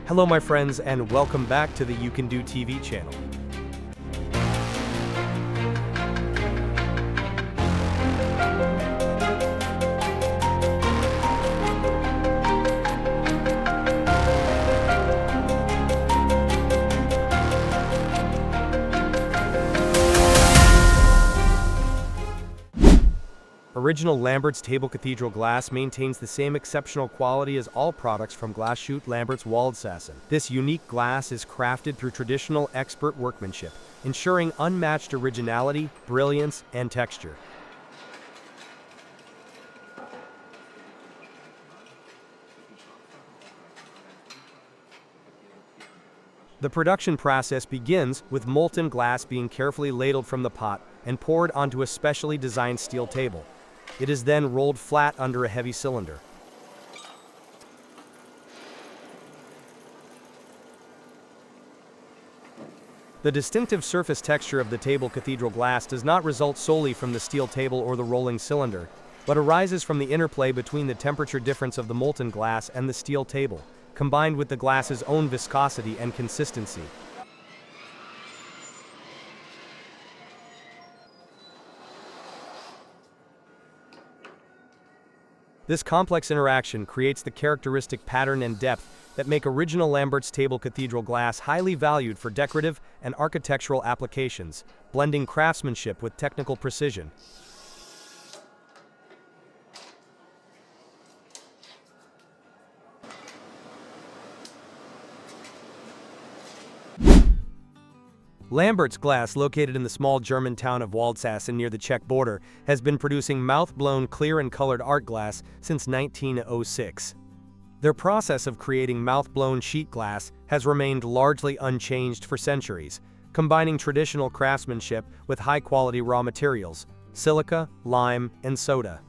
Hello my friends and welcome back to the You Can Do TV channel. Original Lambert's table cathedral glass maintains the same exceptional quality as all products from glass shoot Lambert's Waldsassen. This unique glass is crafted through traditional expert workmanship, ensuring unmatched originality, brilliance, and texture. The production process begins with molten glass being carefully ladled from the pot and poured onto a specially designed steel table. It is then rolled flat under a heavy cylinder. The distinctive surface texture of the table cathedral glass does not result solely from the steel table or the rolling cylinder, but arises from the interplay between the temperature difference of the molten glass and the steel table, combined with the glass's own viscosity and consistency. This complex interaction creates the characteristic pattern and depth that make original Lambert's table cathedral glass highly valued for decorative and architectural applications, blending craftsmanship with technical precision. Lambert's Glass, located in the small German town of Waldsassen near the Czech border, has been producing mouth-blown clear and colored art glass since 1906. Their process of creating mouth-blown sheet glass has remained largely unchanged for centuries, combining traditional craftsmanship with high-quality raw materials, silica, lime, and soda.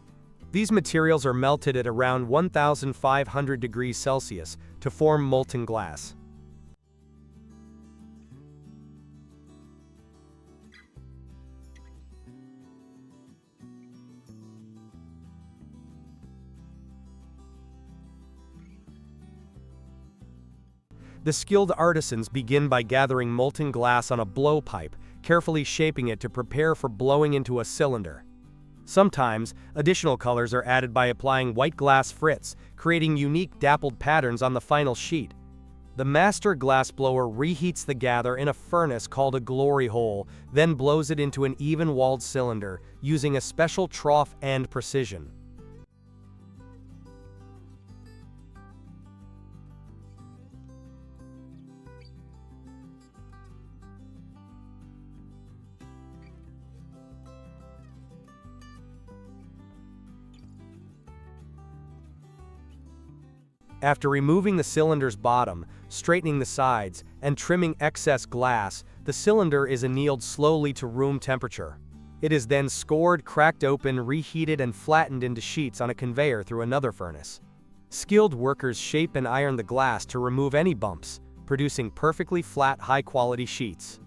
These materials are melted at around 1,500 degrees Celsius to form molten glass. The skilled artisans begin by gathering molten glass on a blowpipe, carefully shaping it to prepare for blowing into a cylinder. Sometimes, additional colors are added by applying white glass frits, creating unique dappled patterns on the final sheet. The master glassblower reheats the gather in a furnace called a glory hole, then blows it into an even-walled cylinder, using a special trough and precision. After removing the cylinder's bottom, straightening the sides, and trimming excess glass, the cylinder is annealed slowly to room temperature. It is then scored, cracked open, reheated, and flattened into sheets on a conveyor through another furnace. Skilled workers shape and iron the glass to remove any bumps, producing perfectly flat, high-quality sheets.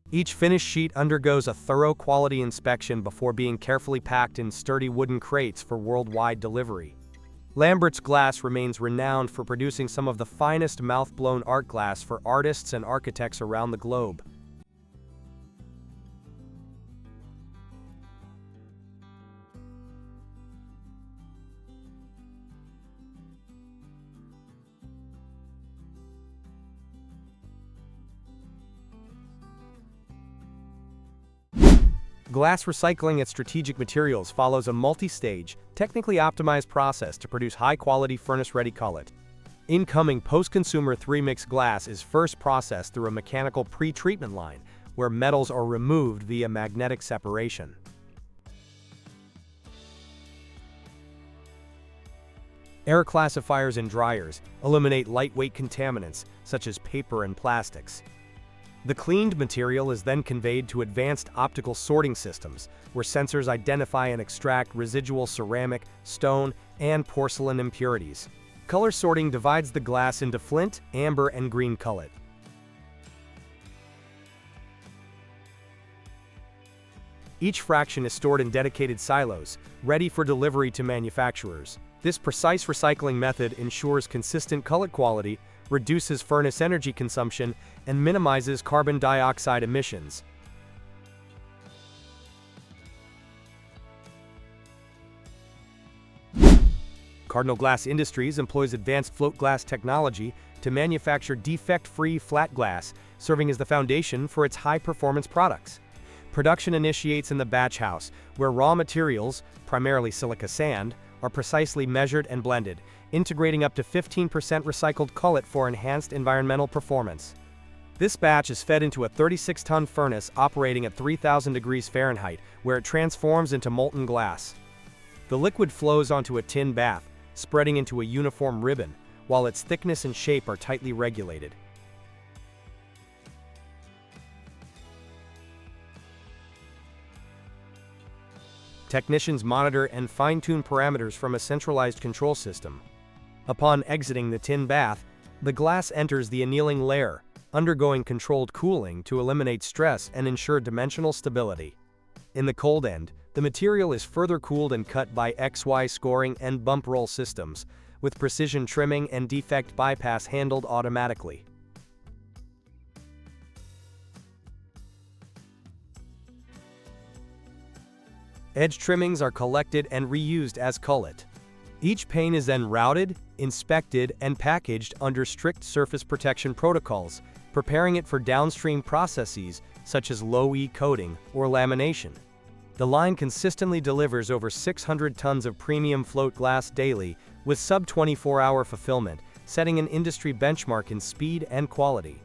Each finished sheet undergoes a thorough quality inspection before being carefully packed in sturdy wooden crates for worldwide delivery. Lambert's Glass remains renowned for producing some of the finest mouth-blown art glass for artists and architects around the globe. Glass recycling at Strategic Materials follows a multi-stage, technically optimized process to produce high-quality furnace-ready cullet. Incoming post-consumer 3-mix glass is first processed through a mechanical pre-treatment line, where metals are removed via magnetic separation. Air classifiers and dryers eliminate lightweight contaminants, such as paper and plastics. The cleaned material is then conveyed to advanced optical sorting systems, where sensors identify and extract residual ceramic, stone, and porcelain impurities. Color sorting divides the glass into flint, amber, and green cullet. Each fraction is stored in dedicated silos, ready for delivery to manufacturers. This precise recycling method ensures consistent cullet quality, reduces furnace energy consumption, and minimizes carbon dioxide emissions. Cardinal Glass Industries employs advanced float glass technology to manufacture defect-free flat glass, serving as the foundation for its high-performance products. Production initiates in the batch house, where raw materials, primarily silica sand, are precisely measured and blended, integrating up to 15% recycled cullet for enhanced environmental performance. This batch is fed into a 36-ton furnace operating at 3,000 degrees Fahrenheit, where it transforms into molten glass. The liquid flows onto a tin bath, spreading into a uniform ribbon, while its thickness and shape are tightly regulated. Technicians monitor and fine-tune parameters from a centralized control system. Upon exiting the tin bath, the glass enters the annealing layer, undergoing controlled cooling to eliminate stress and ensure dimensional stability. In the cold end, the material is further cooled and cut by XY scoring and bump roll systems, with precision trimming and defect bypass handled automatically. Edge trimmings are collected and reused as cullet. Each pane is then routed, inspected, and packaged under strict surface protection protocols, preparing it for downstream processes such as low-E coating or lamination. The line consistently delivers over 600 tons of premium float glass daily, with sub-24-hour fulfillment, setting an industry benchmark in speed and quality.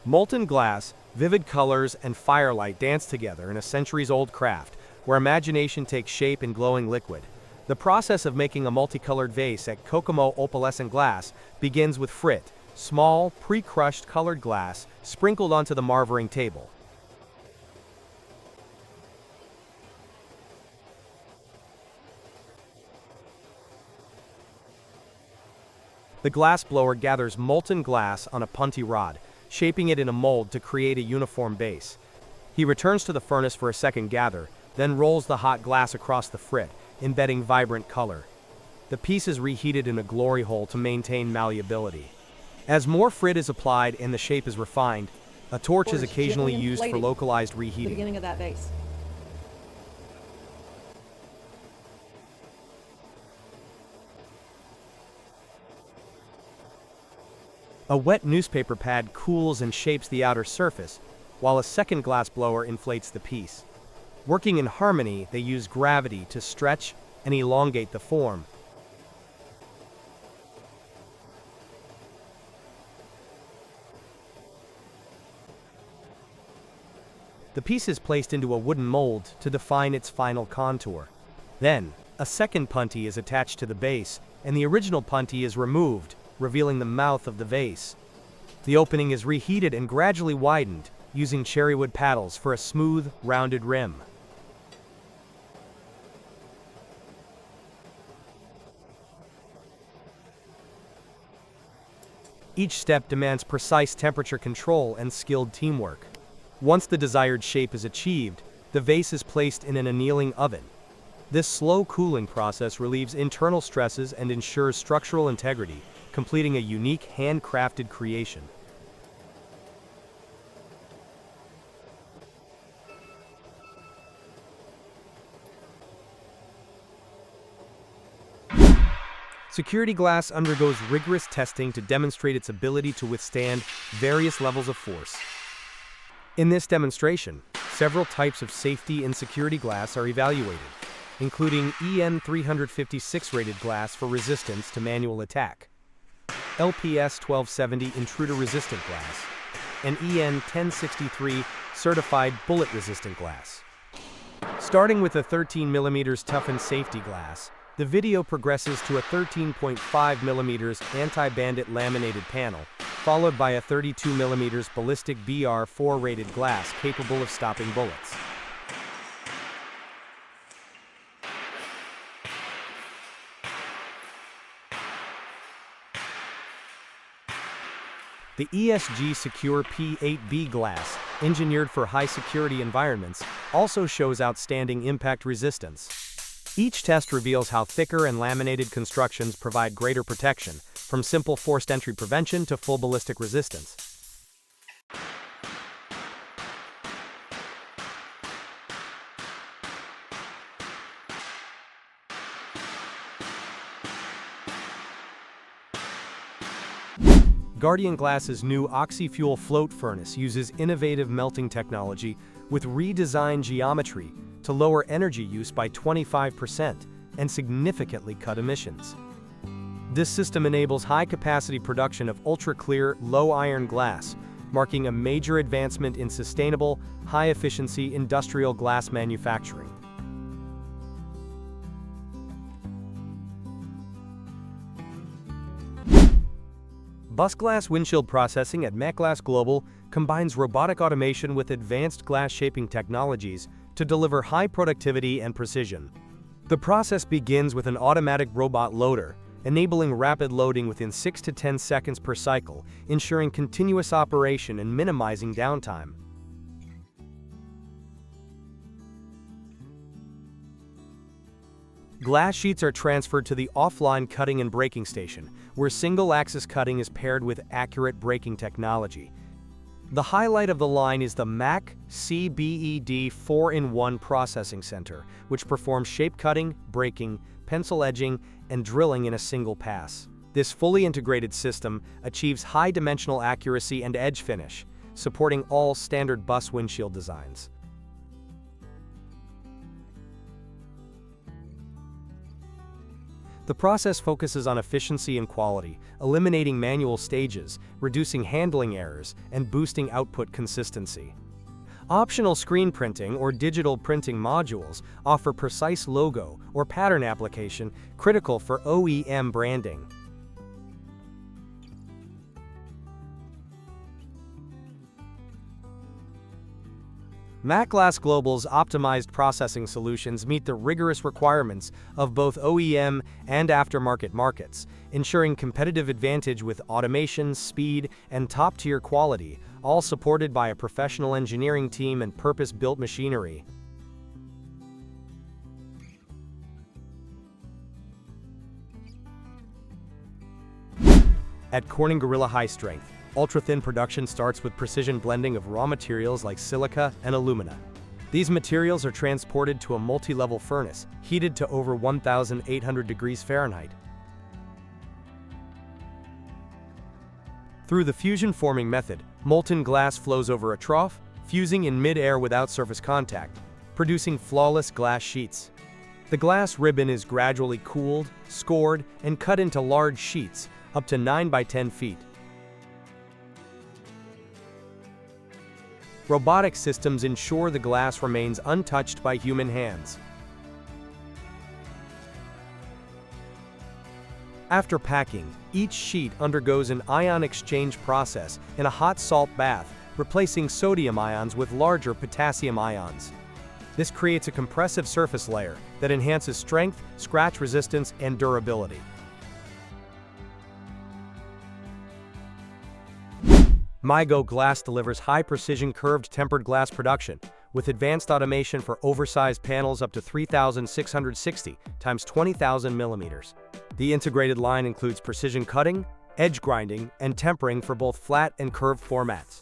Molten glass, vivid colors, and firelight dance together in a centuries-old craft, where imagination takes shape in glowing liquid. The process of making a multicolored vase at Cookamo Glass begins with frit, small, pre-crushed colored glass, sprinkled onto the marvering table. The glass blower gathers molten glass on a punty rod, shaping it in a mold to create a uniform base. He returns to the furnace for a second gather, then rolls the hot glass across the frit, embedding vibrant color. The piece is reheated in a glory hole to maintain malleability. As more frit is applied and the shape is refined, a torch is occasionally used for localized reheating. The beginning of that vase. A wet newspaper pad cools and shapes the outer surface, while a second glass blower inflates the piece. Working in harmony, they use gravity to stretch and elongate the form. The piece is placed into a wooden mold to define its final contour. Then, a second punty is attached to the base, and the original punty is removed, revealing the mouth of the vase. The opening is reheated and gradually widened, using cherrywood paddles for a smooth, rounded rim. Each step demands precise temperature control and skilled teamwork. Once the desired shape is achieved, the vase is placed in an annealing oven. This slow cooling process relieves internal stresses and ensures structural integrity, completing a unique handcrafted creation. Security glass undergoes rigorous testing to demonstrate its ability to withstand various levels of force. In this demonstration, several types of safety and security glass are evaluated, including EN 356 rated glass for resistance to manual attack, LPS 1270 intruder-resistant glass, and EN 1063 certified bullet-resistant glass. Starting with a 13mm toughened safety glass, the video progresses to a 13.5mm anti-bandit laminated panel, followed by a 32mm ballistic BR4 rated glass capable of stopping bullets. The ESG Secure P8B glass, engineered for high-security environments, also shows outstanding impact resistance. Each test reveals how thicker and laminated constructions provide greater protection, from simple forced entry prevention to full ballistic resistance. Guardian Glass's new oxy-fuel float furnace uses innovative melting technology with redesigned geometry to lower energy use by 25% and significantly cut emissions. This system enables high-capacity production of ultra-clear, low-iron glass, marking a major advancement in sustainable, high-efficiency industrial glass manufacturing. Bus glass windshield processing at Mechlas Global combines robotic automation with advanced glass shaping technologies to deliver high productivity and precision. The process begins with an automatic robot loader, enabling rapid loading within 6 to 10 seconds per cycle, ensuring continuous operation and minimizing downtime. Glass sheets are transferred to the offline cutting and breaking station, where single-axis cutting is paired with accurate breaking technology. The highlight of the line is the MAC CBED 4-in-1 Processing Center, which performs shape cutting, breaking, pencil edging, and drilling in a single pass. This fully integrated system achieves high dimensional accuracy and edge finish, supporting all standard bus windshield designs. The process focuses on efficiency and quality, eliminating manual stages, reducing handling errors, and boosting output consistency. Optional screen printing or digital printing modules offer precise logo or pattern application critical for OEM branding. Mechlas Global's optimized processing solutions meet the rigorous requirements of both OEM and aftermarket markets, ensuring competitive advantage with automation, speed, and top-tier quality, all supported by a professional engineering team and purpose-built machinery. At Corning Gorilla High Strength, ultra-thin production starts with precision blending of raw materials like silica and alumina. These materials are transported to a multi-level furnace, heated to over 1,800 degrees Fahrenheit. Through the fusion forming method, molten glass flows over a trough, fusing in mid-air without surface contact, producing flawless glass sheets. The glass ribbon is gradually cooled, scored, and cut into large sheets, up to 9 by 10 feet. Robotic systems ensure the glass remains untouched by human hands. After packing, each sheet undergoes an ion exchange process in a hot salt bath, replacing sodium ions with larger potassium ions. This creates a compressive surface layer that enhances strength, scratch resistance, and durability. Migo Glass delivers high-precision curved tempered glass production, with advanced automation for oversized panels up to 3,660 x 20,000 millimeters. The integrated line includes precision cutting, edge grinding, and tempering for both flat and curved formats.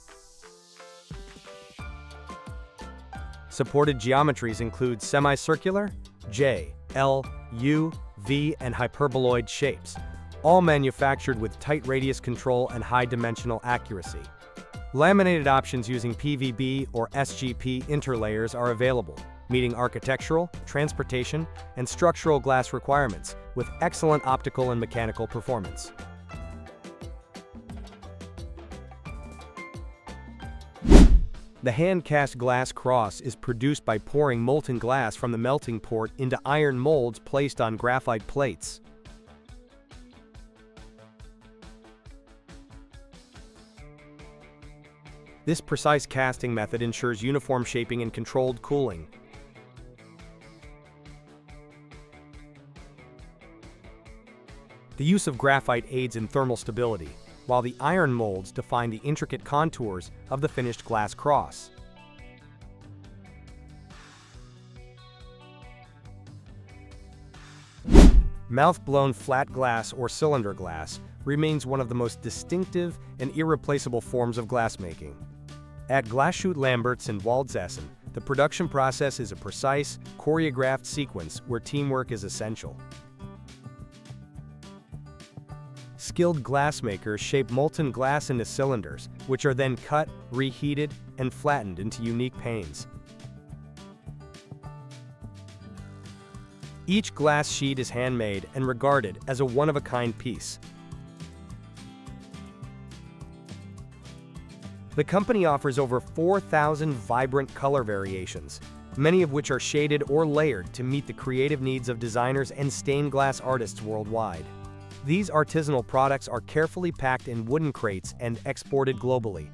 Supported geometries include semicircular, J, L, U, V, and hyperboloid shapes, all manufactured with tight radius control and high dimensional accuracy. Laminated options using PVB or SGP interlayers are available, meeting architectural, transportation, and structural glass requirements with excellent optical and mechanical performance. The Handcast glass cross is produced by pouring molten glass from the melting port into iron molds placed on graphite plates. This precise casting method ensures uniform shaping and controlled cooling. The use of graphite aids in thermal stability, while the iron molds define the intricate contours of the finished glass cross. Mouth-blown flat glass or cylinder glass remains one of the most distinctive and irreplaceable forms of glassmaking. At Glasschute Lamberts in Waldsassen, the production process is a precise, choreographed sequence where teamwork is essential. Skilled glassmakers shape molten glass into cylinders, which are then cut, reheated, and flattened into unique panes. Each glass sheet is handmade and regarded as a one-of-a-kind piece. The company offers over 4,000 vibrant color variations, many of which are shaded or layered to meet the creative needs of designers and stained glass artists worldwide. These artisanal products are carefully packed in wooden crates and exported globally.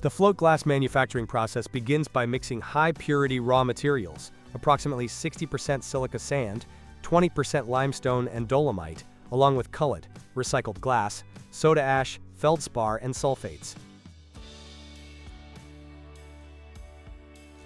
The float glass manufacturing process begins by mixing high-purity raw materials, approximately 60% silica sand, 20% limestone and dolomite, along with cullet, recycled glass, soda ash, feldspar, and sulfates.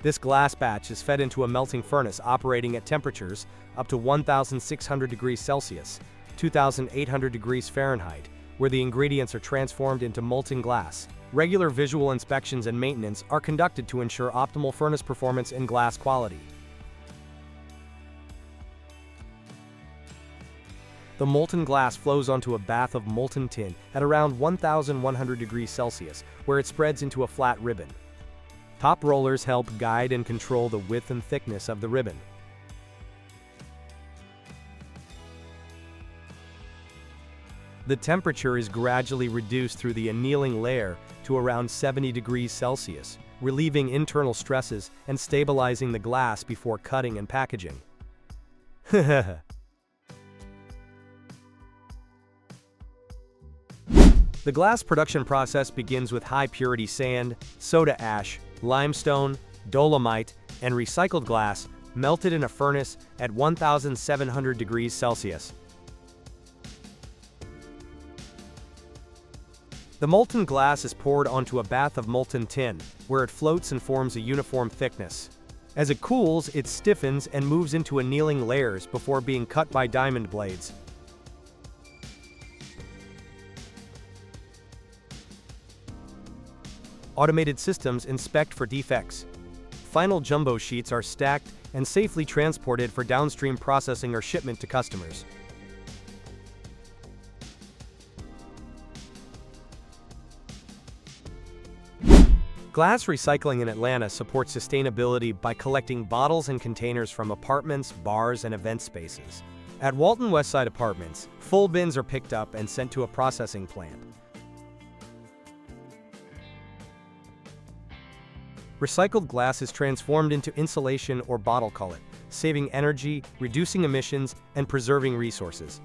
This glass batch is fed into a melting furnace operating at temperatures up to 1,600 degrees Celsius, 2,800 degrees Fahrenheit, where the ingredients are transformed into molten glass. Regular visual inspections and maintenance are conducted to ensure optimal furnace performance and glass quality. The molten glass flows onto a bath of molten tin at around 1,100 degrees Celsius, where it spreads into a flat ribbon. Top rollers help guide and control the width and thickness of the ribbon. The temperature is gradually reduced through the annealing layer to around 70 degrees Celsius, relieving internal stresses and stabilizing the glass before cutting and packaging. The glass production process begins with high-purity sand, soda ash, limestone, dolomite, and recycled glass melted in a furnace at 1,700 degrees Celsius. The molten glass is poured onto a bath of molten tin, where it floats and forms a uniform thickness. As it cools, it stiffens and moves into annealing layers before being cut by diamond blades. Automated systems inspect for defects. Final jumbo sheets are stacked and safely transported for downstream processing or shipment to customers. Glass recycling in Atlanta supports sustainability by collecting bottles and containers from apartments, bars, and event spaces. At Walton Westside Apartments, full bins are picked up and sent to a processing plant. Recycled glass is transformed into insulation or bottle cullet, saving energy, reducing emissions, and preserving resources.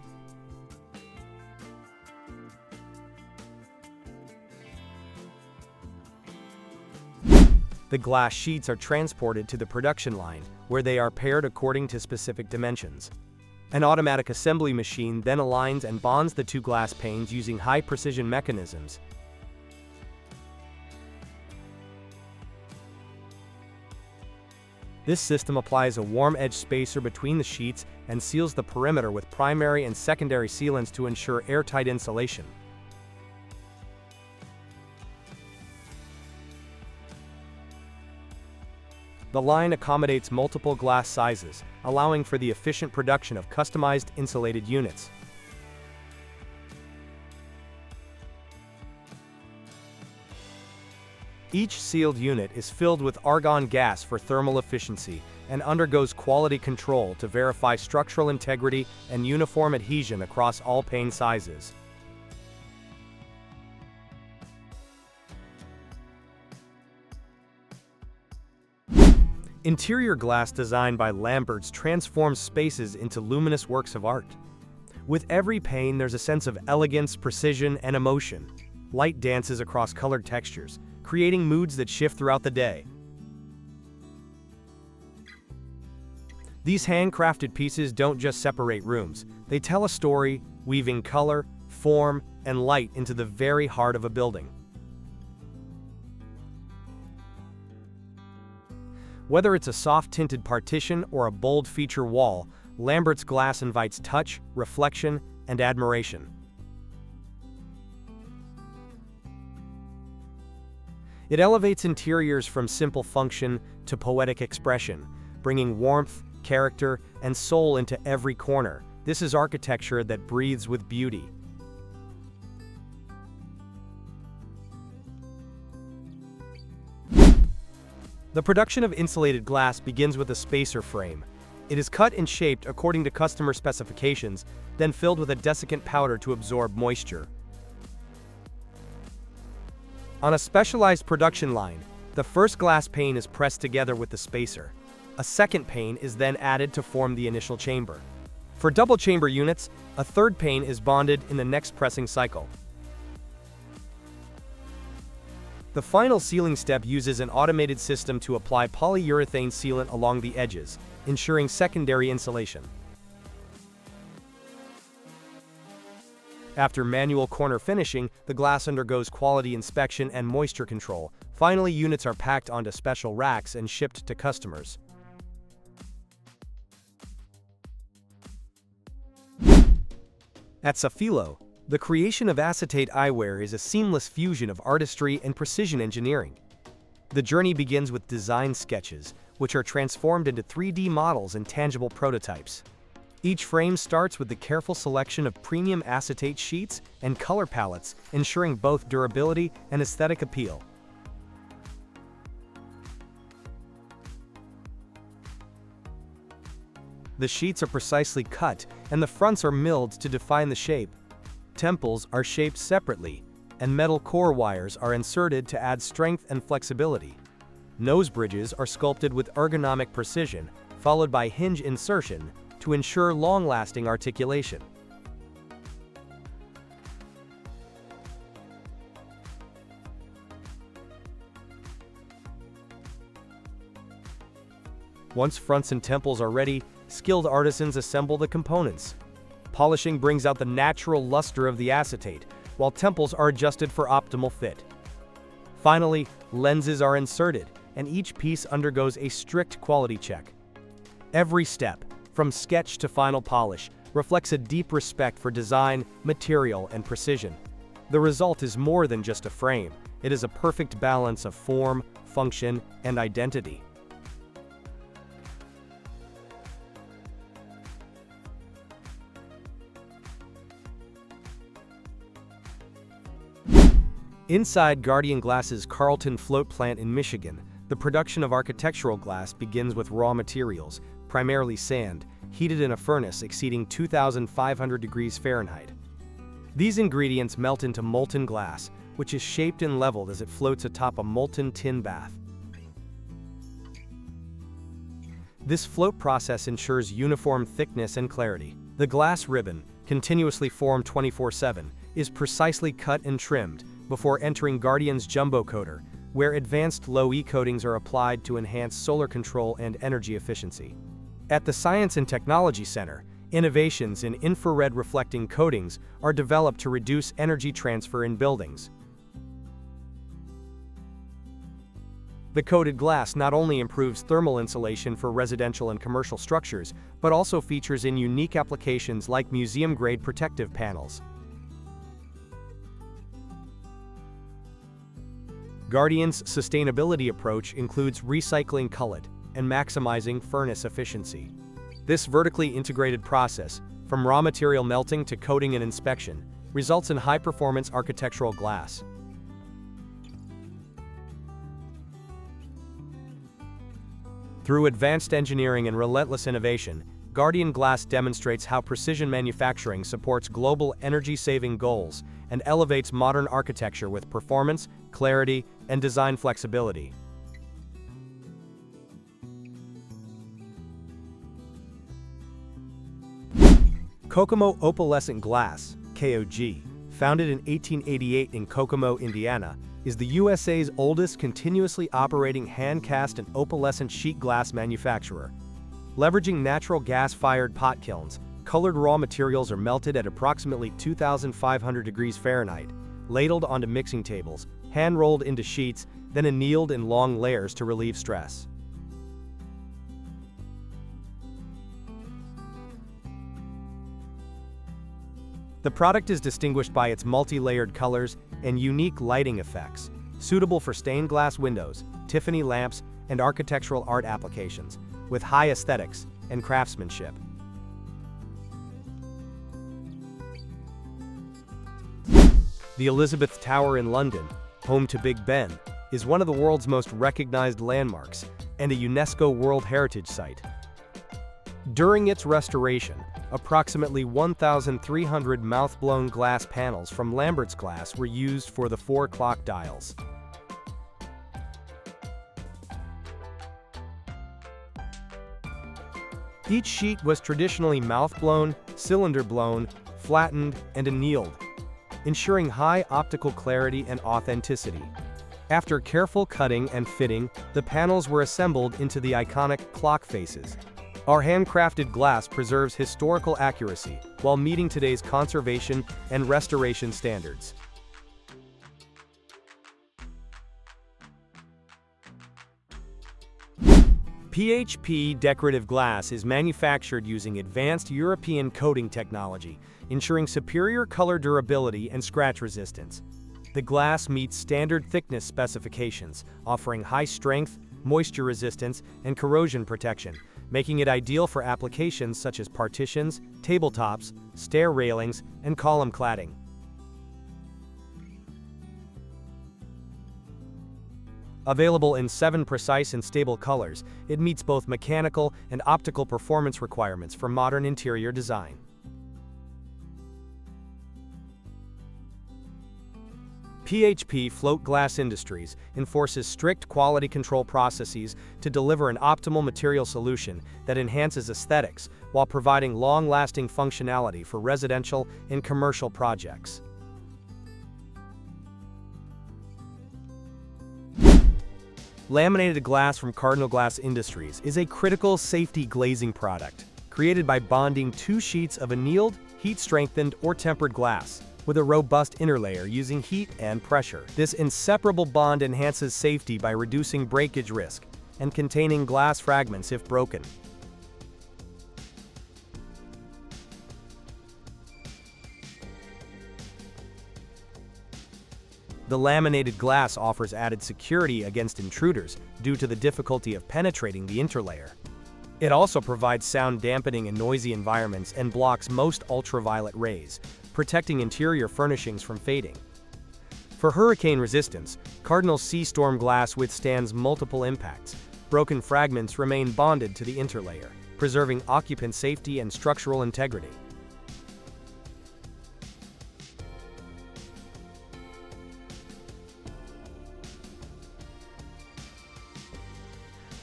The glass sheets are transported to the production line, where they are paired according to specific dimensions. An automatic assembly machine then aligns and bonds the two glass panes using high-precision mechanisms. This system applies a warm-edge spacer between the sheets and seals the perimeter with primary and secondary sealants to ensure airtight insulation. The line accommodates multiple glass sizes, allowing for the efficient production of customized insulated units. Each sealed unit is filled with argon gas for thermal efficiency and undergoes quality control to verify structural integrity and uniform adhesion across all pane sizes. Interior glass designed by Lamberts transforms spaces into luminous works of art. With every pane, there's a sense of elegance, precision, and emotion. Light dances across colored textures, creating moods that shift throughout the day. These handcrafted pieces don't just separate rooms, they tell a story, weaving color, form, and light into the very heart of a building. Whether it's a soft-tinted partition or a bold feature wall, Lambert's glass invites touch, reflection, and admiration. It elevates interiors from simple function to poetic expression, bringing warmth, character, and soul into every corner. This is architecture that breathes with beauty. The production of insulated glass begins with a spacer frame. It is cut and shaped according to customer specifications, then filled with a desiccant powder to absorb moisture. On a specialized production line, the first glass pane is pressed together with the spacer. A second pane is then added to form the initial chamber. For double chamber units, a third pane is bonded in the next pressing cycle. The final sealing step uses an automated system to apply polyurethane sealant along the edges, ensuring secondary insulation. After manual corner finishing, the glass undergoes quality inspection and moisture control. Finally, units are packed onto special racks and shipped to customers. At Safilo, the creation of Acetate eyewear is a seamless fusion of artistry and precision engineering. The journey begins with design sketches, which are transformed into 3D models and tangible prototypes. Each frame starts with the careful selection of premium acetate sheets and color palettes, ensuring both durability and aesthetic appeal. The sheets are precisely cut, and the fronts are milled to define the shape. Temples are shaped separately, and metal core wires are inserted to add strength and flexibility. Nose bridges are sculpted with ergonomic precision, followed by hinge insertion to ensure long-lasting articulation. Once fronts and temples are ready, skilled artisans assemble the components. Polishing brings out the natural luster of the acetate, while temples are adjusted for optimal fit. Finally, lenses are inserted, and each piece undergoes a strict quality check. Every step, from sketch to final polish, reflects a deep respect for design, material, and precision. The result is more than just a frame. It is a perfect balance of form, function, and identity. Inside Guardian Glass's Carlton float plant in Michigan, the production of architectural glass begins with raw materials, primarily sand, heated in a furnace exceeding 2,500 degrees Fahrenheit. These ingredients melt into molten glass, which is shaped and leveled as it floats atop a molten tin bath. This float process ensures uniform thickness and clarity. The glass ribbon, continuously formed 24/7, is precisely cut and trimmed before entering Guardian's jumbo coater, where advanced low-E coatings are applied to enhance solar control and energy efficiency. At the Science and Technology Center, innovations in infrared reflecting coatings are developed to reduce energy transfer in buildings. The coated glass not only improves thermal insulation for residential and commercial structures, but also features in unique applications like museum-grade protective panels. Guardian's sustainability approach includes recycling cullet and maximizing furnace efficiency. This vertically integrated process, from raw material melting to coating and inspection, results in high-performance architectural glass. Through advanced engineering and relentless innovation, Guardian Glass demonstrates how precision manufacturing supports global energy-saving goals and elevates modern architecture with performance, clarity, and design flexibility. Cookamo Opalescent Glass, KOG, founded in 1888 in Kokomo, Indiana, is the USA's oldest continuously operating hand-cast and opalescent sheet glass manufacturer. Leveraging natural gas-fired pot kilns, colored raw materials are melted at approximately 2,500 degrees Fahrenheit, ladled onto mixing tables, hand-rolled into sheets, then annealed in long layers to relieve stress. The product is distinguished by its multi-layered colors and unique lighting effects, suitable for stained glass windows, Tiffany lamps, and architectural art applications, with high aesthetics and craftsmanship. The Elizabeth Tower in London, home to Big Ben, is one of the world's most recognized landmarks and a UNESCO World Heritage Site. During its restoration, approximately 1,300 mouth-blown glass panels from Lambert's glass were used for the 4 clock dials. Each sheet was traditionally mouth-blown, cylinder-blown, flattened, and annealed, ensuring high optical clarity and authenticity. After careful cutting and fitting, the panels were assembled into the iconic clock faces. Our handcrafted glass preserves historical accuracy while meeting today's conservation and restoration standards. PHP decorative glass is manufactured using advanced European coating technology, ensuring superior color durability and scratch resistance. The glass meets standard thickness specifications, offering high strength, moisture resistance, and corrosion protection, making it ideal for applications such as partitions, tabletops, stair railings, and column cladding. Available in 7 precise and stable colors, it meets both mechanical and optical performance requirements for modern interior design. PHP Float Glass Industries enforces strict quality control processes to deliver an optimal material solution that enhances aesthetics while providing long-lasting functionality for residential and commercial projects. Laminated glass from Cardinal Glass Industries is a critical safety glazing product, created by bonding 2 sheets of annealed, heat-strengthened, or tempered glass with a robust inner layer using heat and pressure. This inseparable bond enhances safety by reducing breakage risk and containing glass fragments if broken. The laminated glass offers added security against intruders due to the difficulty of penetrating the interlayer. It also provides sound dampening in noisy environments and blocks most ultraviolet rays, protecting interior furnishings from fading. For hurricane resistance, Cardinal's Sea Storm glass withstands multiple impacts. Broken fragments remain bonded to the interlayer, preserving occupant safety and structural integrity.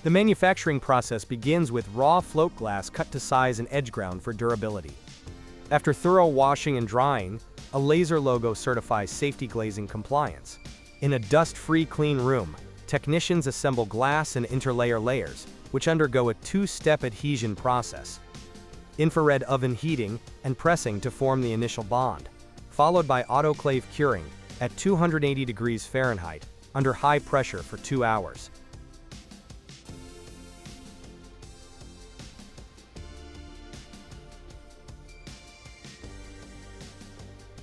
The manufacturing process begins with raw float glass cut to size and edge ground for durability. After thorough washing and drying, a laser logo certifies safety glazing compliance. In a dust-free clean room, technicians assemble glass and interlayer layers, which undergo a 2-step adhesion process. Infrared oven heating and pressing to form the initial bond, followed by autoclave curing at 280 degrees Fahrenheit under high pressure for 2 hours.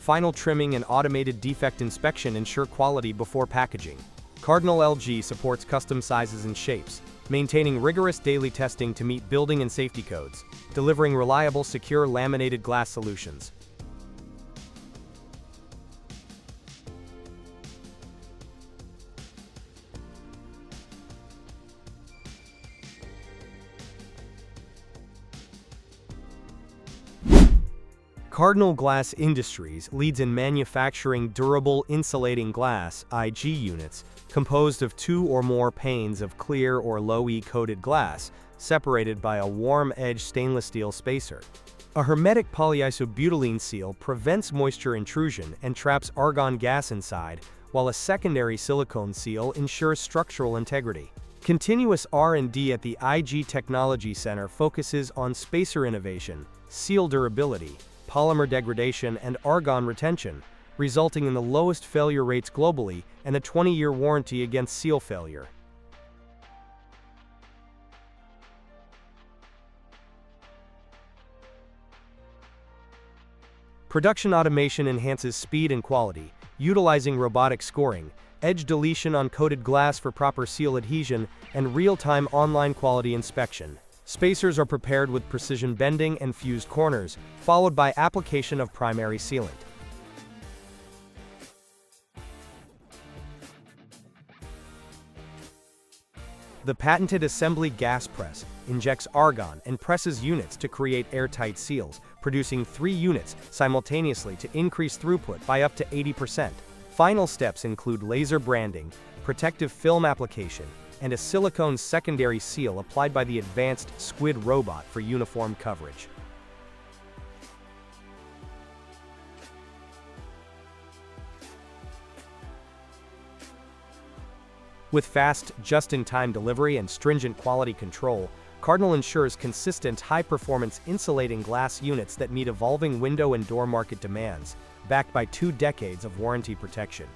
Final trimming and automated defect inspection ensure quality before packaging. Cardinal LG supports custom sizes and shapes, maintaining rigorous daily testing to meet building and safety codes, delivering reliable, secure laminated glass solutions. Cardinal Glass Industries leads in manufacturing durable insulating glass (IG) units composed of 2 or more panes of clear or low-E coated glass separated by a warm-edge stainless steel spacer. A hermetic polyisobutylene seal prevents moisture intrusion and traps argon gas inside, while a secondary silicone seal ensures structural integrity. Continuous R&D at the IG Technology Center focuses on spacer innovation, seal durability, polymer degradation, and argon retention, resulting in the lowest failure rates globally and a 20-year warranty against seal failure. Production automation enhances speed and quality, utilizing robotic scoring, edge deletion on coated glass for proper seal adhesion, and real-time online quality inspection. Spacers are prepared with precision bending and fused corners, followed by application of primary sealant. The patented assembly gas press injects argon and presses units to create airtight seals, producing 3 units simultaneously to increase throughput by up to 80%. Final steps include laser branding, protective film application, and a silicone secondary seal applied by the advanced squid robot for uniform coverage. With fast, just-in-time delivery and stringent quality control, Cardinal ensures consistent, high-performance insulating glass units that meet evolving window and door market demands, backed by 2 decades of warranty protection.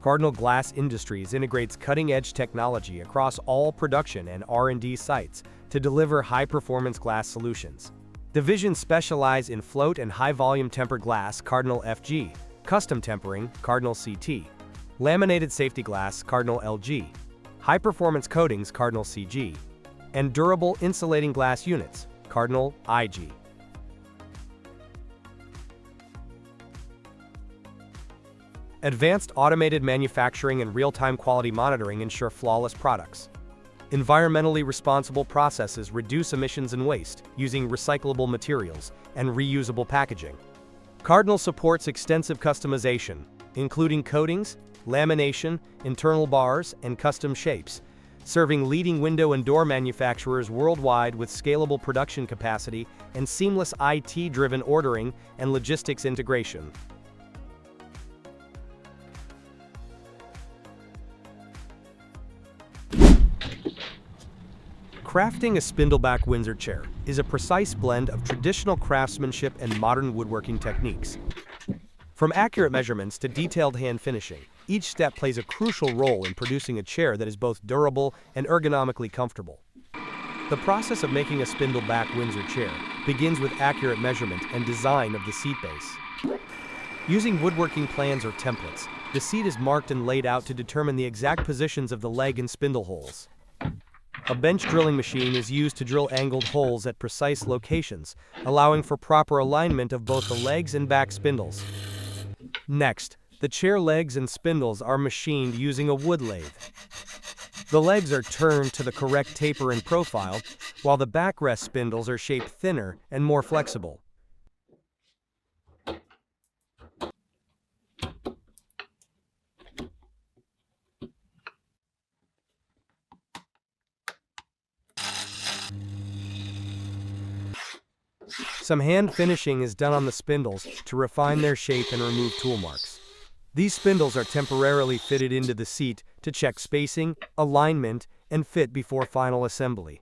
Cardinal Glass Industries integrates cutting-edge technology across all production and R&D sites to deliver high-performance glass solutions. Divisions specialize in float and high-volume tempered glass, Cardinal FG, custom tempering, Cardinal CT, laminated safety glass, Cardinal LG, high-performance coatings, Cardinal CG, and durable insulating glass units, Cardinal IG. Advanced automated manufacturing and real-time quality monitoring ensure flawless products. Environmentally responsible processes reduce emissions and waste using recyclable materials and reusable packaging. Cardinal supports extensive customization, including coatings, lamination, internal bars, and custom shapes, serving leading window and door manufacturers worldwide with scalable production capacity and seamless IT-driven ordering and logistics integration. Crafting a spindleback Windsor chair is a precise blend of traditional craftsmanship and modern woodworking techniques. From accurate measurements to detailed hand finishing, each step plays a crucial role in producing a chair that is both durable and ergonomically comfortable. The process of making a spindleback Windsor chair begins with accurate measurement and design of the seat base. Using woodworking plans or templates, the seat is marked and laid out to determine the exact positions of the leg and spindle holes. A bench drilling machine is used to drill angled holes at precise locations, allowing for proper alignment of both the legs and back spindles. Next, the chair legs and spindles are machined using a wood lathe. The legs are turned to the correct taper and profile, while the backrest spindles are shaped thinner and more flexible. Some hand finishing is done on the spindles to refine their shape and remove tool marks. These spindles are temporarily fitted into the seat to check spacing, alignment, and fit before final assembly.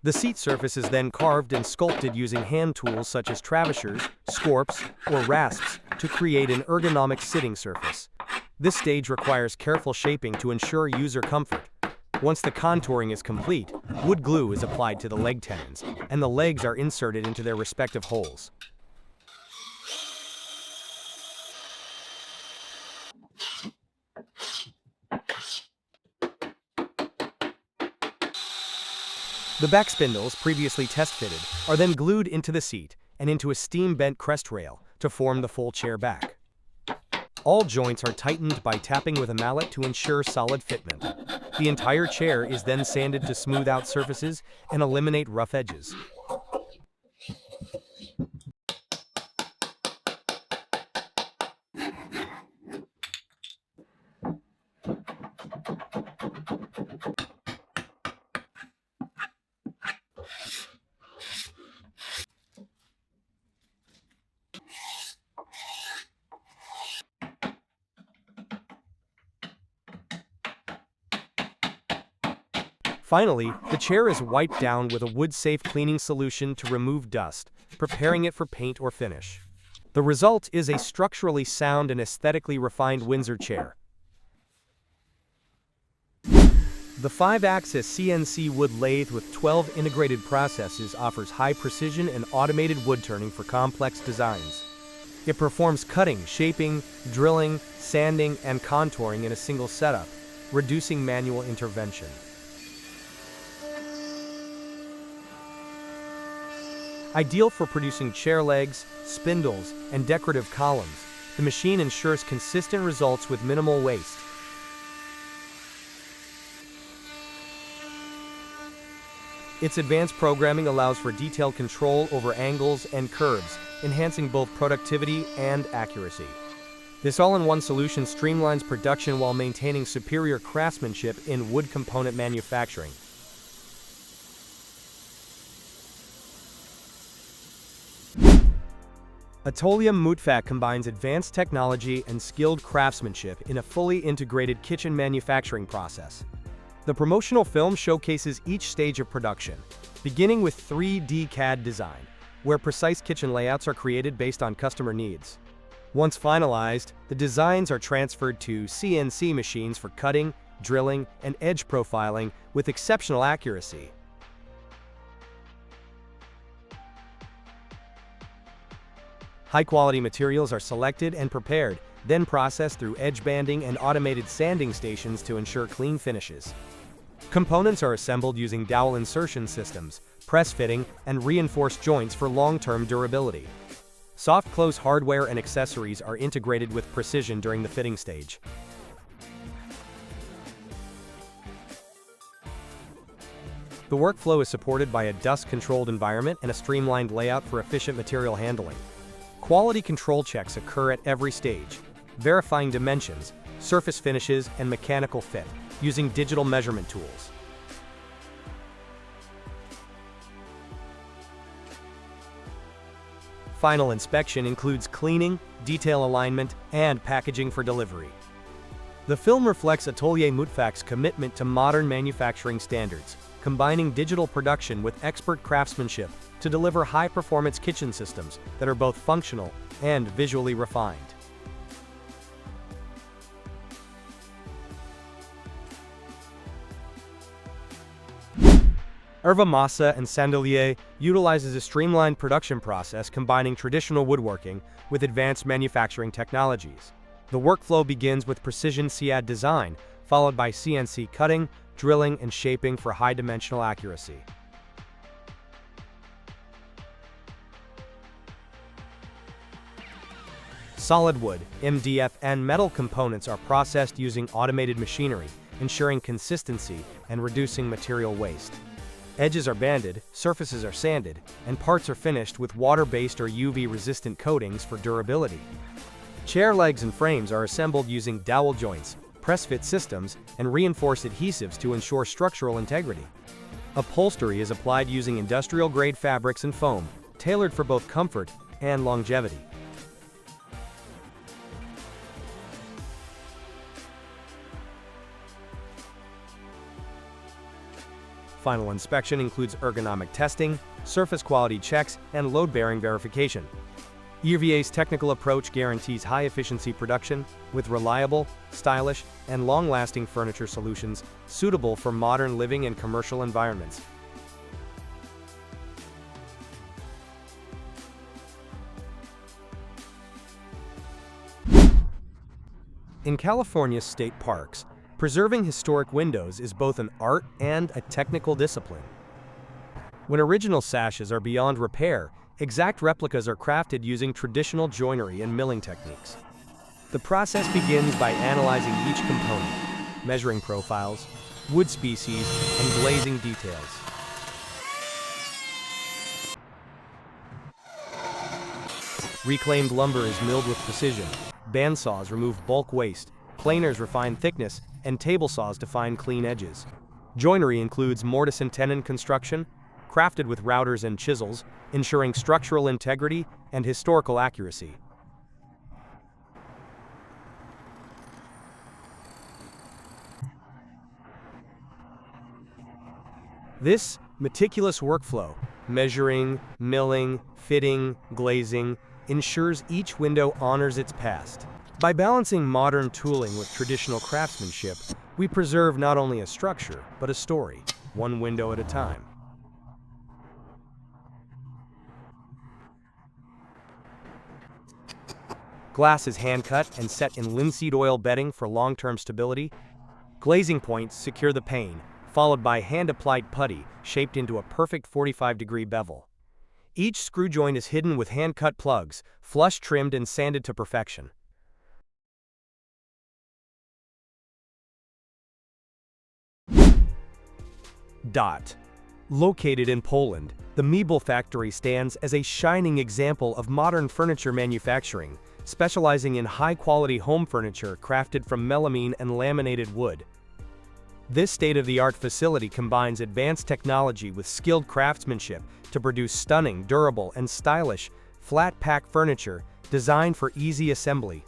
The seat surface is then carved and sculpted using hand tools such as travashers, scorps, or rasps to create an ergonomic sitting surface. This stage requires careful shaping to ensure user comfort. Once the contouring is complete, wood glue is applied to the leg tenons, and the legs are inserted into their respective holes. The back spindles, previously test-fitted, are then glued into the seat and into a steam-bent crest rail to form the full chair back. All joints are tightened by tapping with a mallet to ensure solid fitment. The entire chair is then sanded to smooth out surfaces and eliminate rough edges. Finally, the chair is wiped down with a wood-safe cleaning solution to remove dust, preparing it for paint or finish. The result is a structurally sound and aesthetically refined Windsor chair. The 5-axis CNC wood lathe with 12 integrated processes offers high precision and automated wood turning for complex designs. It performs cutting, shaping, drilling, sanding, and contouring in a single setup, reducing manual intervention. Ideal for producing chair legs, spindles, and decorative columns, the machine ensures consistent results with minimal waste. Its advanced programming allows for detailed control over angles and curves, enhancing both productivity and accuracy. This all-in-one solution streamlines production while maintaining superior craftsmanship in wood component manufacturing. Atoleium Mutak combines advanced technology and skilled craftsmanship in a fully integrated kitchen manufacturing process. The promotional film showcases each stage of production, beginning with 3D CAD design, where precise kitchen layouts are created based on customer needs. Once finalized, the designs are transferred to CNC machines for cutting, drilling, and edge profiling with exceptional accuracy. High-quality materials are selected and prepared, then processed through edge banding and automated sanding stations to ensure clean finishes. Components are assembled using dowel insertion systems, press fitting, and reinforced joints for long-term durability. Soft-close hardware and accessories are integrated with precision during the fitting stage. The workflow is supported by a dust-controlled environment and a streamlined layout for efficient material handling. Quality control checks occur at every stage, verifying dimensions, surface finishes, and mechanical fit, using digital measurement tools. Final inspection includes cleaning, detail alignment, and packaging for delivery. The film reflects Atoleium Mutak's commitment to modern manufacturing standards, combining digital production with expert craftsmanship to deliver high-performance kitchen systems that are both functional and visually refined. Erva Masa and Sandelier utilizes a streamlined production process combining traditional woodworking with advanced manufacturing technologies. The workflow begins with precision CAD design, followed by CNC cutting, drilling, and shaping for high-dimensional accuracy. Solid wood, MDF, and metal components are processed using automated machinery, ensuring consistency and reducing material waste. Edges are banded, surfaces are sanded, and parts are finished with water-based or UV-resistant coatings for durability. Chair legs and frames are assembled using dowel joints, press-fit systems, and reinforced adhesives to ensure structural integrity. Upholstery is applied using industrial-grade fabrics and foam, tailored for both comfort and longevity. Final inspection includes ergonomic testing, surface quality checks, and load-bearing verification. ERVA's technical approach guarantees high-efficiency production with reliable, stylish, and long-lasting furniture solutions suitable for modern living and commercial environments. In California's state parks, preserving historic windows is both an art and a technical discipline. When original sashes are beyond repair, exact replicas are crafted using traditional joinery and milling techniques. The process begins by analyzing each component, measuring profiles, wood species, and glazing details. Reclaimed lumber is milled with precision. Bandsaws remove bulk waste, planers refine thickness, and table saws define clean edges. Joinery includes mortise and tenon construction, crafted with routers and chisels, ensuring structural integrity and historical accuracy. This meticulous workflow, measuring, milling, fitting, glazing, ensures each window honors its past. By balancing modern tooling with traditional craftsmanship, we preserve not only a structure, but a story, one window at a time. Glass is hand-cut and set in linseed oil bedding for long-term stability. Glazing points secure the pane, followed by hand-applied putty shaped into a perfect 45-degree bevel. Each screw joint is hidden with hand-cut plugs, flush trimmed and sanded to perfection. Located in Poland, the Mebel factory stands as a shining example of modern furniture manufacturing, specializing in high-quality home furniture crafted from melamine and laminated wood. This state-of-the-art facility combines advanced technology with skilled craftsmanship to produce stunning, durable, and stylish, flat-pack furniture designed for easy assembly.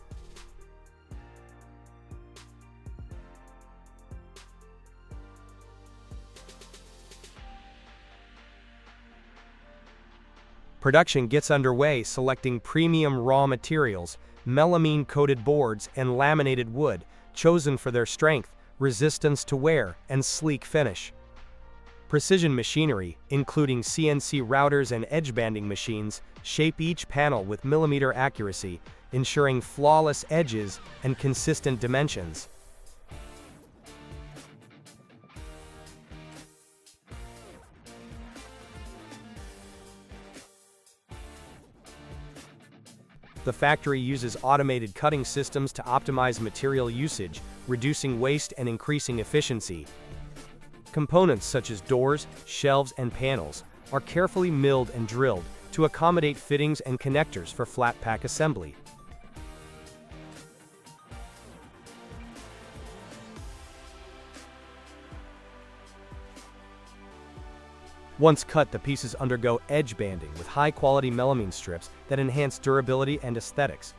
Production gets underway selecting premium raw materials, melamine-coated boards, and laminated wood, chosen for their strength, resistance to wear, and sleek finish. Precision machinery, including CNC routers and edge banding machines, shape each panel with millimeter accuracy, ensuring flawless edges and consistent dimensions. The factory uses automated cutting systems to optimize material usage, reducing waste and increasing efficiency. Components such as doors, shelves, and panels are carefully milled and drilled to accommodate fittings and connectors for flat pack assembly. Once cut, the pieces undergo edge banding with high-quality melamine strips that enhance durability and aesthetics.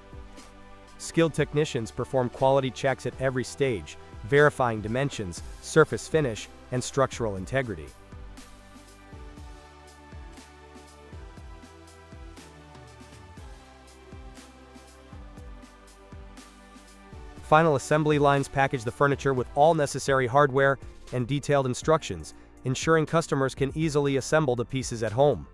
Skilled technicians perform quality checks at every stage, verifying dimensions, surface finish, and structural integrity. Final assembly lines package the furniture with all necessary hardware and detailed instructions, ensuring customers can easily assemble the pieces at home.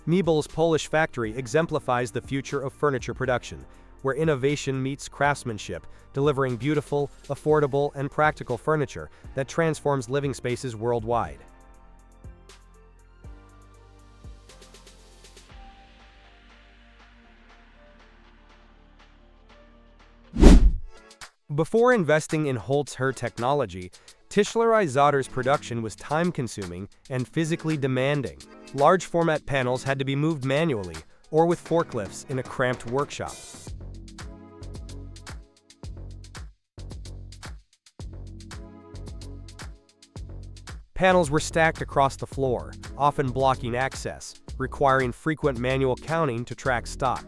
Mebel's Polish factory exemplifies the future of furniture production, where innovation meets craftsmanship, delivering beautiful, affordable, and practical furniture that transforms living spaces worldwide. Before investing in Holz-Her technology, Tischlerei production was time-consuming and physically demanding. Large format panels had to be moved manually or with forklifts in a cramped workshop. Panels were stacked across the floor, often blocking access, requiring frequent manual counting to track stock.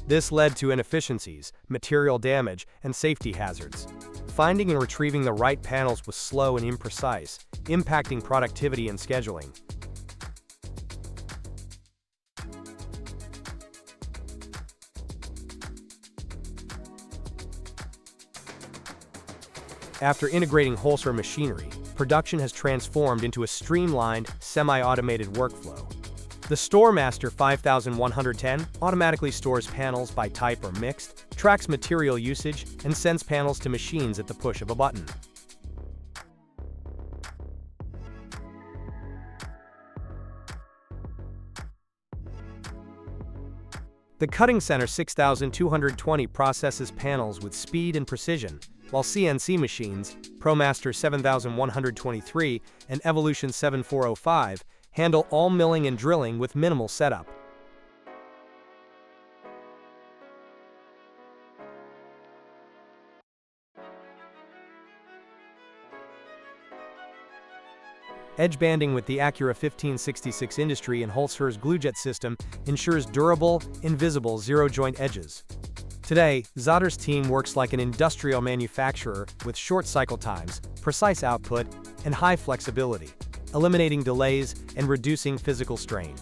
This led to inefficiencies, material damage, and safety hazards. Finding and retrieving the right panels was slow and imprecise, impacting productivity and scheduling. After integrating Holz-Her machinery, production has transformed into a streamlined, semi-automated workflow. The StoreMaster 5110 automatically stores panels by type or mixed, tracks material usage, and sends panels to machines at the push of a button. The Cutting Center 6220 processes panels with speed and precision, while CNC machines, ProMaster 7123 and Evolution 7405, handle all milling and drilling with minimal setup. Edge banding with the Acura 1566 Industry and Holzher's GlueJet system ensures durable, invisible, zero-joint edges. Today, Zotter's team works like an industrial manufacturer with short cycle times, precise output, and high flexibility, eliminating delays and reducing physical strain.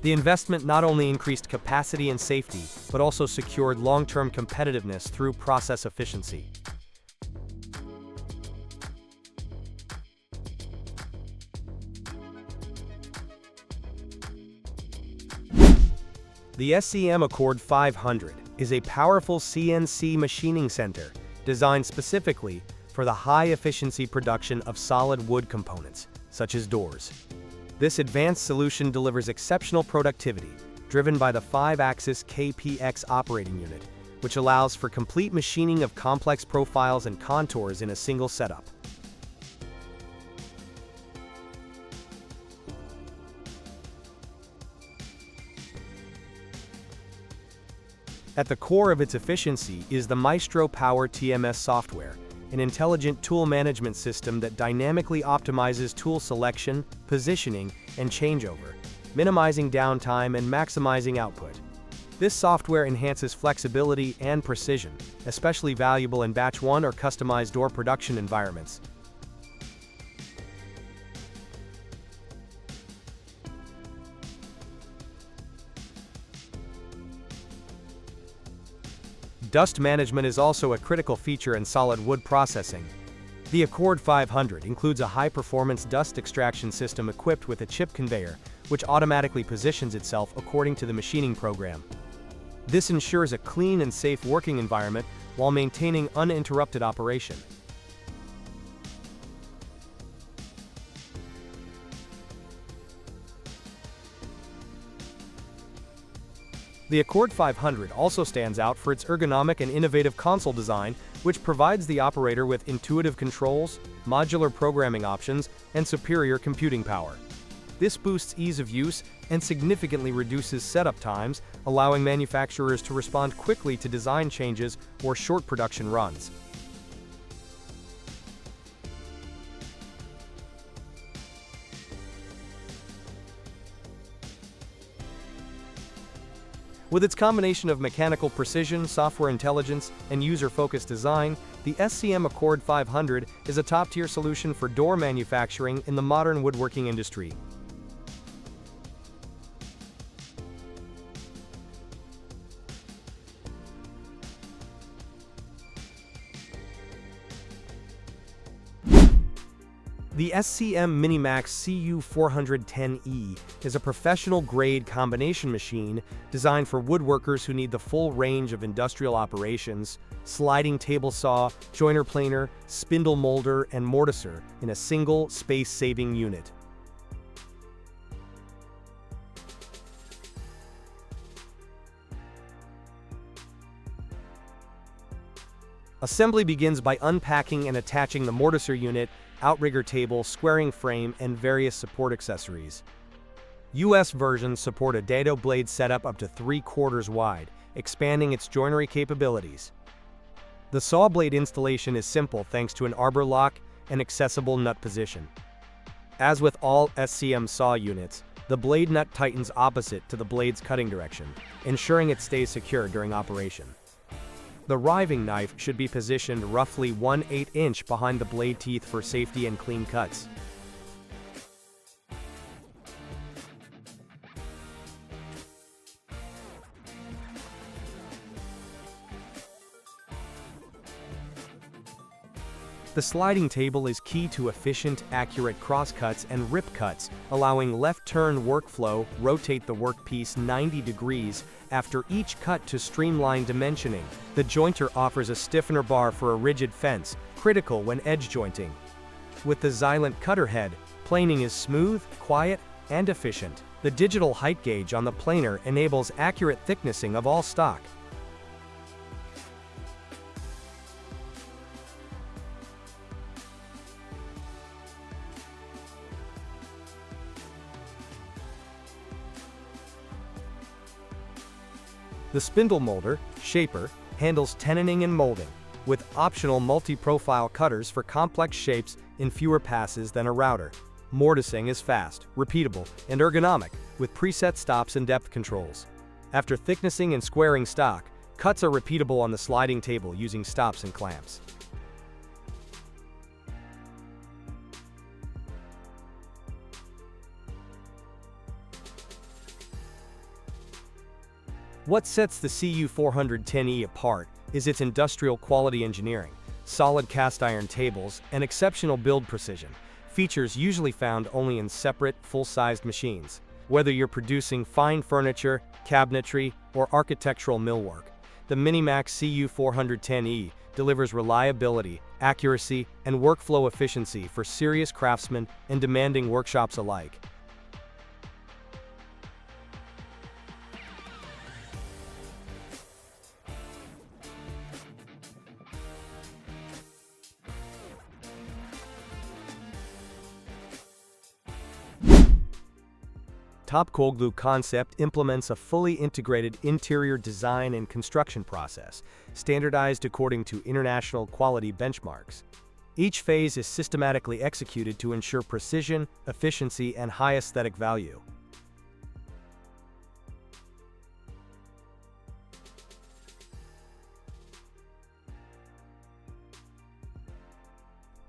The investment not only increased capacity and safety, but also secured long-term competitiveness through process efficiency. The SCM Accord 500 is a powerful CNC machining center designed specifically for the high-efficiency production of solid wood components, such as doors. This advanced solution delivers exceptional productivity, driven by the 5-axis KPX operating unit, which allows for complete machining of complex profiles and contours in a single setup. At the core of its efficiency is the Maestro Power TMS software, an intelligent tool management system that dynamically optimizes tool selection, positioning, and changeover, minimizing downtime and maximizing output. This software enhances flexibility and precision, especially valuable in batch 1 or customized door production environments. Dust management is also a critical feature in solid wood processing. The Accord 500 includes a high-performance dust extraction system equipped with a chip conveyor, which automatically positions itself according to the machining program. This ensures a clean and safe working environment while maintaining uninterrupted operation. The Accord 500 also stands out for its ergonomic and innovative console design, which provides the operator with intuitive controls, modular programming options, and superior computing power. This boosts ease of use and significantly reduces setup times, allowing manufacturers to respond quickly to design changes or short production runs. With its combination of mechanical precision, software intelligence, and user-focused design, the SCM Accord 500 is a top-tier solution for door manufacturing in the modern woodworking industry. The SCM MiniAX CU410E is a professional-grade combination machine designed for woodworkers who need the full range of industrial operations, sliding table saw, joiner planer, spindle molder, and mortiser in a single, space-saving unit. Assembly begins by unpacking and attaching the mortiser unit, outrigger table, squaring frame, and various support accessories. US versions support a dado blade setup up to 3/4 wide, expanding its joinery capabilities. The saw blade installation is simple thanks to an arbor lock and accessible nut position. As with all SCM saw units, the blade nut tightens opposite to the blade's cutting direction, ensuring it stays secure during operation. The riving knife should be positioned roughly 1/8 inch behind the blade teeth for safety and clean cuts. The sliding table is key to efficient, accurate crosscuts and rip cuts, allowing left-turn workflow, rotate the workpiece 90 degrees after each cut to streamline dimensioning. The jointer offers a stiffener bar for a rigid fence, critical when edge jointing. With the Xylent cutter head, planing is smooth, quiet, and efficient. The digital height gauge on the planer enables accurate thicknessing of all stock. The spindle molder, shaper, handles tenoning and molding, with optional multi-profile cutters for complex shapes in fewer passes than a router. Mortising is fast, repeatable, and ergonomic, with preset stops and depth controls. After thicknessing and squaring stock, cuts are repeatable on the sliding table using stops and clamps. What sets the CU410E apart is its industrial quality engineering, solid cast iron tables, and exceptional build precision, features usually found only in separate, full-sized machines. Whether you're producing fine furniture, cabinetry, or architectural millwork, the MiniAX CU410E delivers reliability, accuracy, and workflow efficiency for serious craftsmen and demanding workshops alike. Top Cold Glue concept implements a fully integrated interior design and construction process, standardized according to international quality benchmarks. Each phase is systematically executed to ensure precision, efficiency, and high aesthetic value.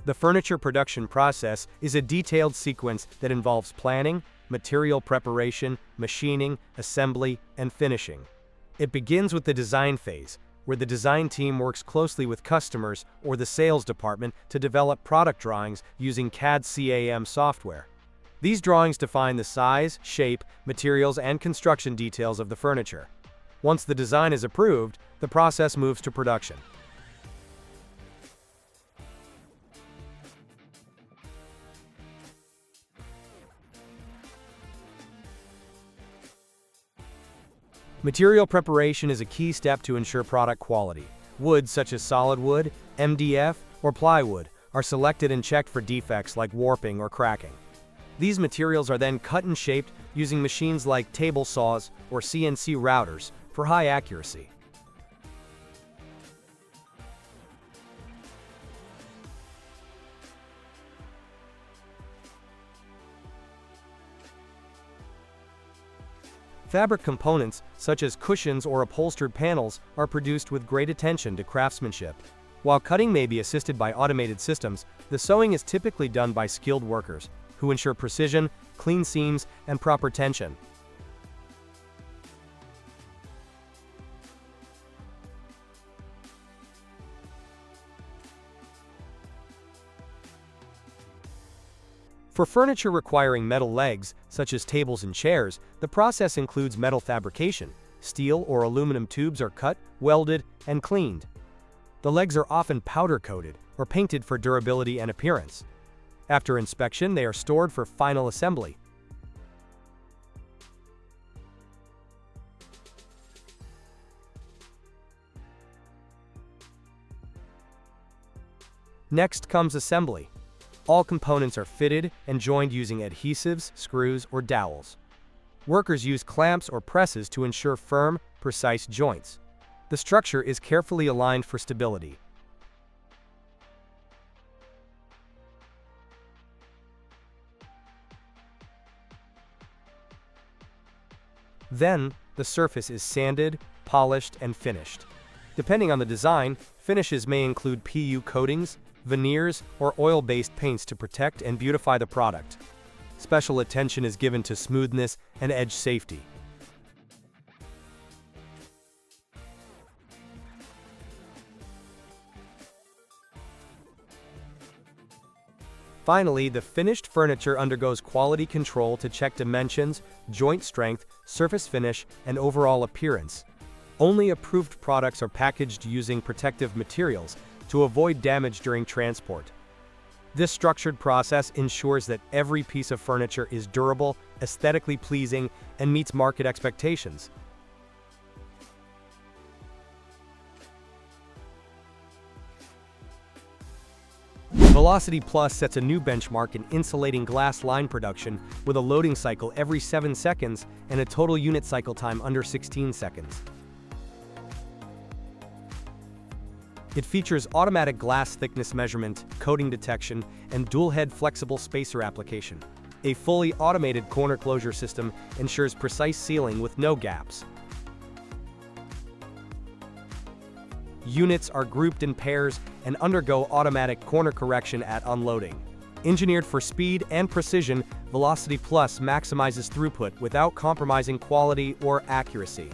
The furniture production process is a detailed sequence that involves planning, material preparation, machining, assembly, and finishing. It begins with the design phase, where the design team works closely with customers or the sales department to develop product drawings using CAD CAM software. These drawings define the size, shape, materials, and construction details of the furniture. Once the design is approved, the process moves to production. Material preparation is a key step to ensure product quality. Woods such as solid wood, MDF, or plywood are selected and checked for defects like warping or cracking. These materials are then cut and shaped using machines like table saws or CNC routers for high accuracy. Fabric components, such as cushions or upholstered panels, are produced with great attention to craftsmanship. While cutting may be assisted by automated systems, the sewing is typically done by skilled workers, who ensure precision, clean seams, and proper tension. For furniture requiring metal legs, such as tables and chairs, the process includes metal fabrication. Steel or aluminum tubes are cut, welded, and cleaned. The legs are often powder-coated or painted for durability and appearance. After inspection, they are stored for final assembly. Next comes assembly. All components are fitted and joined using adhesives, screws, or dowels. Workers use clamps or presses to ensure firm, precise joints. The structure is carefully aligned for stability. Then, the surface is sanded, polished, and finished. Depending on the design, finishes may include PU coatings, veneers, or oil-based paints to protect and beautify the product. Special attention is given to smoothness and edge safety. Finally, the finished furniture undergoes quality control to check dimensions, joint strength, surface finish, and overall appearance. Only approved products are packaged using protective materials to avoid damage during transport. This structured process ensures that every piece of furniture is durable, aesthetically pleasing, and meets market expectations. Velocity Plus sets a new benchmark in insulating glass line production with a loading cycle every 7 seconds and a total unit cycle time under 16 seconds. It features automatic glass thickness measurement, coating detection, and dual-head flexible spacer application. A fully automated corner closure system ensures precise sealing with no gaps. Units are grouped in pairs and undergo automatic corner correction at unloading. Engineered for speed and precision, Velocity Plus maximizes throughput without compromising quality or accuracy.